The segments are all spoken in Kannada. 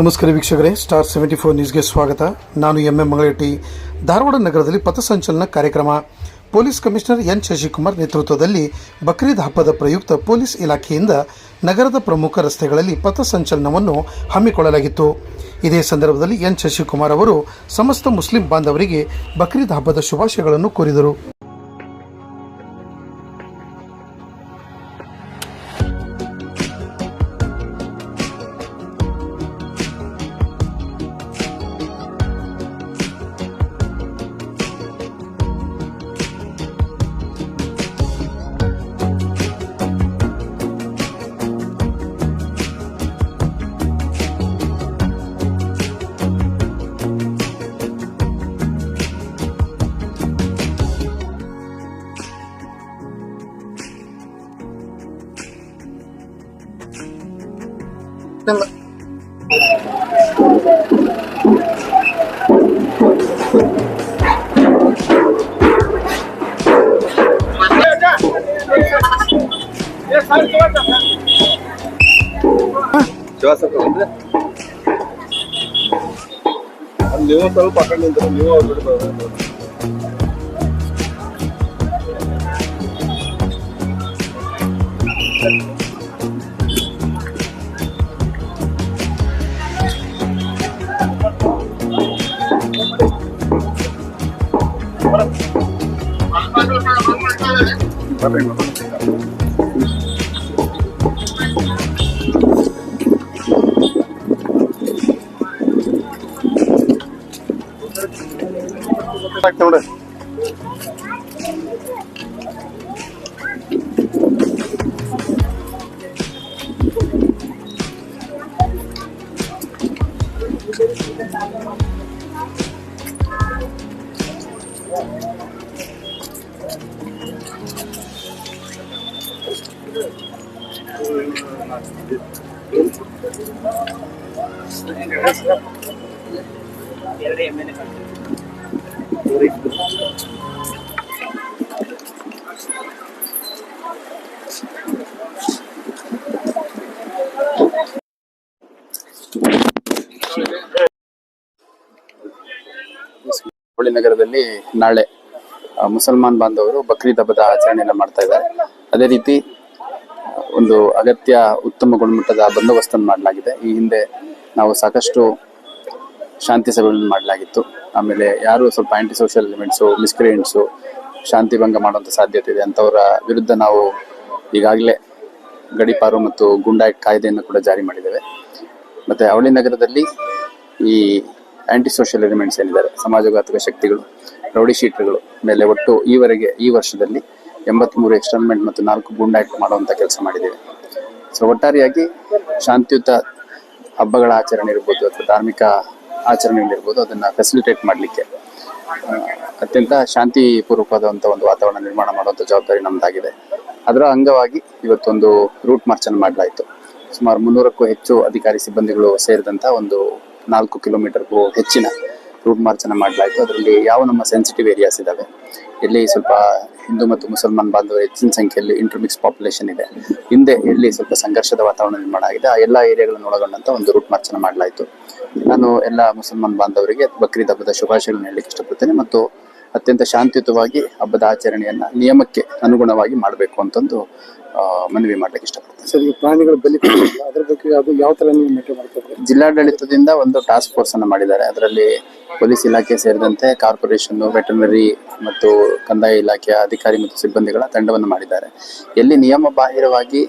ನಮಸ್ಕಾರ ವೀಕ್ಷಕರೇ, ಸ್ಟಾರ್ 74 ನ್ಯೂಸ್ಗೆ ಸ್ವಾಗತ. ನಾನು ಎಂ ಮಂಗಳೇಟಿ. ಧಾರವಾಡ ನಗರದಲ್ಲಿ ಪಥಸಂಚಲನ ಕಾರ್ಯಕ್ರಮ. ಪೊಲೀಸ್ ಕಮಿಷನರ್ ಎನ್ ಶಶಿಕುಮಾರ್ ನೇತೃತ್ವದಲ್ಲಿ ಬಕ್ರೀದ್ ಹಬ್ಬದ ಪ್ರಯುಕ್ತ ಪೊಲೀಸ್ ಇಲಾಖೆಯಿಂದ ನಗರದ ಪ್ರಮುಖ ರಸ್ತೆಗಳಲ್ಲಿ ಪಥಸಂಚಲನವನ್ನು ಹಮ್ಮಿಕೊಳ್ಳಲಾಗಿತ್ತು. ಇದೇ ಸಂದರ್ಭದಲ್ಲಿ ಎನ್ ಶಶಿಕುಮಾರ್ ಅವರು ಸಮಸ್ತ ಮುಸ್ಲಿಂ ಬಾಂಧವರಿಗೆ ಬಕ್ರೀದ್ ಹಬ್ಬದ ಶುಭಾಶಯಗಳನ್ನು ಕೋರಿದರು. ನೀವು ಸ್ವಲ್ಪ ಪಕ್ಕದ ನಿಂತರೆ ನೀವು ನೋಡಿ. ಹುಬ್ಬಳ್ಳಿ ನಗರದಲ್ಲಿ ನಾಳೆ ಮುಸಲ್ಮಾನ್ ಬಾಂಧವರು ಬಕ್ರೀದ್ ಹಬ್ಬದ ಆಚರಣೆಯನ್ನು ಮಾಡ್ತಾ ಇದ್ದಾರೆ. ಅದೇ ರೀತಿ ಒಂದು ಅಗತ್ಯ ಉತ್ತಮ ಗುಣಮಟ್ಟದ ಬಂದೋಬಸ್ತನ್ನು ಮಾಡಲಾಗಿದೆ. ಈ ಹಿಂದೆ ನಾವು ಸಾಕಷ್ಟು ಶಾಂತಿ ಸಭೆಗಳನ್ನು ಮಾಡಲಾಗಿತ್ತು. ಆಮೇಲೆ ಯಾರು ಸ್ವಲ್ಪ ಆಂಟಿ ಸೋಷಿಯಲ್ ಎಲಿಮೆಂಟ್ಸು, ಮಿಸ್ಕ್ರಿಯೆಂಟ್ಸು ಶಾಂತಿ ಭಂಗ ಮಾಡುವಂಥ ಸಾಧ್ಯತೆ ಇದೆ ಅಂಥವರ ವಿರುದ್ಧ ನಾವು ಈಗಾಗಲೇ ಗಡೀಪಾರು ಮತ್ತು ಗುಂಡಾಯಿಟ್ ಕಾಯ್ದೆಯನ್ನು ಕೂಡ ಜಾರಿ ಮಾಡಿದ್ದೇವೆ. ಮತ್ತು ಹುಬ್ಬಳ್ಳಿ ನಗರದಲ್ಲಿ ಈ ಆಂಟಿ ಸೋಷಿಯಲ್ ಎಲಿಮೆಂಟ್ಸ್ ಏನಿದ್ದಾರೆ, ಸಮಾಜಘಾತಕ ಶಕ್ತಿಗಳು, ರೌಡಿ ಶೀಟರ್ಗಳು ಮೇಲೆ ಒಟ್ಟು ಈವರೆಗೆ ಈ ವರ್ಷದಲ್ಲಿ 83 ಎಕ್ಸ್ಟರ್ನ್ಮೆಂಟ್ ಮತ್ತು 4 ಗುಂಡಾಯಿಟ್ ಮಾಡುವಂಥ ಕೆಲಸ ಮಾಡಿದ್ದೇವೆ. ಸೊ ಒಟ್ಟಾರೆಯಾಗಿ ಶಾಂತಿಯುತ ಹಬ್ಬಗಳ ಆಚರಣೆ ಇರ್ಬೋದು ಅಥವಾ ಧಾರ್ಮಿಕ ಆಚರಣೆಗಳಿರ್ಬೋದು, ಅದನ್ನು ಫೆಸಿಲಿಟೇಟ್ ಮಾಡಲಿಕ್ಕೆ ಅತ್ಯಂತ ಶಾಂತಿಪೂರ್ವಕವಾದಂಥ ಒಂದು ವಾತಾವರಣ ನಿರ್ಮಾಣ ಮಾಡುವಂಥ ಜವಾಬ್ದಾರಿ ನಮ್ಮದಾಗಿದೆ. ಅದರ ಅಂಗವಾಗಿ ಇವತ್ತೊಂದು ರೂಟ್ ಮಾರ್ಚನ್ನು ಮಾಡಲಾಯಿತು. ಸುಮಾರು 300ಕ್ಕೂ ಹೆಚ್ಚು ಅಧಿಕಾರಿ ಸಿಬ್ಬಂದಿಗಳು ಸೇರಿದಂಥ ಒಂದು 4 ಕಿಲೋಮೀಟರ್ಗೂ ಹೆಚ್ಚಿನ ರೂಟ್ ಮಾರ್ಚನ್ನು ಮಾಡಲಾಯಿತು. ಅದರಲ್ಲಿ ಯಾವ ನಮ್ಮ ಸೆನ್ಸಿಟಿವ್ ಏರಿಯಾಸ್ ಇದ್ದಾವೆ, ಎಲ್ಲಿ ಸ್ವಲ್ಪ ಹಿಂದೂ ಮತ್ತು ಮುಸಲ್ಮಾನ್ ಬಾಂಧವರು ಹೆಚ್ಚಿನ ಸಂಖ್ಯೆಯಲ್ಲಿ ಇಂಟರ್ಮಿಕ್ಸ್ ಪಾಪ್ಯುಲೇಷನ್ ಇದೆ, ಹಿಂದೆ ಎಲ್ಲಿ ಸ್ವಲ್ಪ ಸಂಘರ್ಷದ ವಾತಾವರಣ ನಿರ್ಮಾಣ ಆಗಿದೆ, ಆ ಎಲ್ಲ ಏರಿಯಾಗಳನ್ನು ಒಳಗೊಂಡಂಥ ಒಂದು ರೂಟ್ ಮಾರ್ಚನ್ನು ಮಾಡಲಾಯಿತು. ನಾನು ಎಲ್ಲ ಮುಸಲ್ಮಾನ್ ಬಾಂಧವರಿಗೆ ಬಕ್ರೀದ್ ಹಬ್ಬದ ಶುಭಾಶಯಗಳನ್ನು ಹೇಳಲಿಕ್ಕೆ ಇಷ್ಟಪಡ್ತೇನೆ ಮತ್ತು ಅತ್ಯಂತ ಶಾಂತಿಯುತವಾಗಿ ಹಬ್ಬದ ಆಚರಣೆಯನ್ನು ನಿಯಮಕ್ಕೆ ಅನುಗುಣವಾಗಿ ಮಾಡಬೇಕು ಅಂತಂದು ಮನವಿ ಮಾಡಲಿಕ್ಕೆ ಇಷ್ಟಪಡ್ತೇನೆ. ಸರ್, ಈ ಪ್ರಾಣಿಗಳ ಬಲಿ ಅದರ ಬಗ್ಗೆ ಅದು ಯಾವ ಥರ ನೀವು ಮೇಂಟೈನ್ ಮಾಡ್ತಾರೆ? ಜಿಲ್ಲಾಡಳಿತದಿಂದ ಒಂದು ಟಾಸ್ಕ್ ಫೋರ್ಸ್ ಅನ್ನು ಮಾಡಿದ್ದಾರೆ. ಅದರಲ್ಲಿ ಪೊಲೀಸ್ ಇಲಾಖೆ ಸೇರಿದಂತೆ ಕಾರ್ಪೊರೇಷನ್, ವೆಟರ್ನರಿ ಮತ್ತು ಕಂದಾಯ ಇಲಾಖೆಯ ಅಧಿಕಾರಿ ಮತ್ತು ಸಿಬ್ಬಂದಿಗಳ ತಂಡವನ್ನು ಮಾಡಿದ್ದಾರೆ. ಎಲ್ಲಿ ನಿಯಮ ಬಾಹಿರವಾಗಿ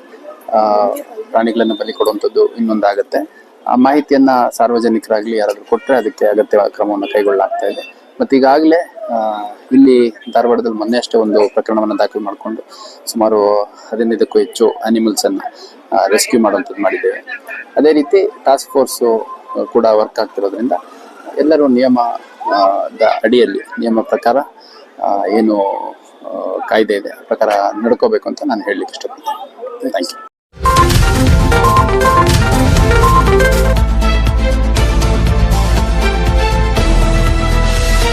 ಪ್ರಾಣಿಗಳನ್ನು ಬಲಿ ಕೊಡುವಂಥದ್ದು ಇನ್ನೊಂದಾಗುತ್ತೆ, ಆ ಮಾಹಿತಿಯನ್ನ ಸಾರ್ವಜನಿಕರಾಗಲಿ ಯಾರಾದರೂ ಕೊಟ್ಟರೆ ಅದಕ್ಕೆ ಅಗತ್ಯ ಕ್ರಮವನ್ನು ಕೈಗೊಳ್ಳಲಾಗ್ತಾ ಇದೆ. ಮತ್ತು ಈಗಾಗಲೇ ಇಲ್ಲಿ ಧಾರವಾಡದಲ್ಲಿ ಮೊನ್ನೆ ಅಷ್ಟೇ ಒಂದು ಪ್ರಕರಣವನ್ನು ದಾಖಲು ಮಾಡಿಕೊಂಡು ಸುಮಾರು 15ಕ್ಕೂ ಹೆಚ್ಚು ಅನಿಮಲ್ಸನ್ನು ರೆಸ್ಕ್ಯೂ ಮಾಡುವಂಥದ್ದು ಮಾಡಿದ್ದೇವೆ. ಅದೇ ರೀತಿ ಟಾಸ್ಕ್ ಫೋರ್ಸು ಕೂಡ ವರ್ಕ್ ಆಗ್ತಿರೋದ್ರಿಂದ ಎಲ್ಲರೂ ನಿಯಮದ ಅಡಿಯಲ್ಲಿ, ನಿಯಮ ಪ್ರಕಾರ ಏನು ಕಾಯ್ದೆ ಇದೆ ಪ್ರಕಾರ ನಡ್ಕೋಬೇಕು ಅಂತ ನಾನು ಹೇಳಲಿಕ್ಕೆ ಇಷ್ಟಪಡ್ತೀನಿ. Thank you.